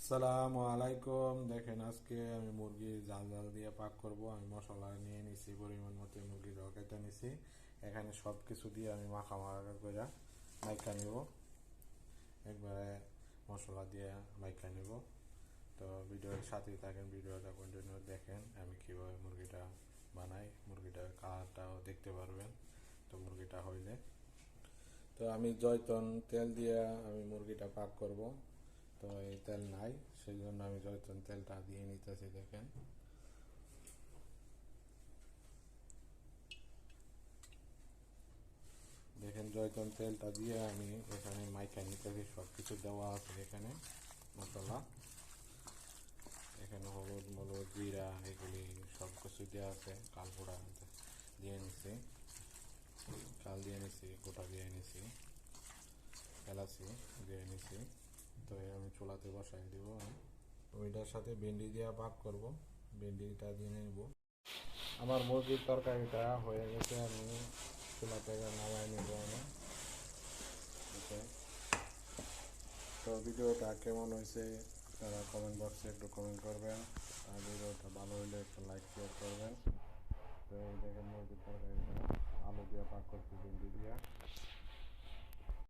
আসসালামু আলাইকুম। দেখেন আজকে আমি মুরগি জাল জাল দিয়ে পাক করব। আমি মশলা নিয়ে নিছি, পরিমাণ মতো মুরগি জবাইতে নিছি। এখানে সব কিছু দিয়ে আমি মাখা মাখা করে মাইখা নিব, একবারে মশলা দিয়ে মাইখা নিব। তো ভিডিওর সাথেই থাকেন, ভিডিওটা কন্টিনিউ দেখেন আমি কীভাবে মুরগিটা বানাই। মুরগিটার কালারটাও দেখতে পারবেন তো মুরগিটা হইলে। তো আমি জয়তন তেল দিয়ে আমি মুরগিটা পাক করব। তো এই তেল নাই, সেই জন্য আমি জয়তুন তেলটা দিয়ে নিতেছি। দেখেন জয়তুন তেলটা দিয়ে আমি এখানে মাইখা নিতেছি। সব কিছু দেওয়া আছে এখানে মশলা, এখানে হলুদ মলুদ জিরা এগুলি সব কিছু দেওয়া আছে। কালপোড়া দিয়ে নিছি, চাল দিয়ে নিছি, গোটা দিয়ে নিছি, এলাচি দিয়ে নিছি। তো আমি চুলাতে বসাই দিব। ওইটার সাথে ভেন্ডি দিয়ে পাক করব, ভেন্ডিটা দিয়ে নেব। আমার মুরগির তরকারিটা হয়ে গেছে, আমি চুলা থেকে নামাই নেব আমি। ওকে, তো ভিডিওটা কেমন হয়েছে তারা কমেন্ট বক্সে একটু কমেন্ট করবেন, আর ভিডিওটা ভালো হলে একটু লাইক শেয়ার করবেন। তো এই দেখেন মুরগির তরকারিটা আলু দিয়ে পাক করছি, ভেন্ডি দিয়ে।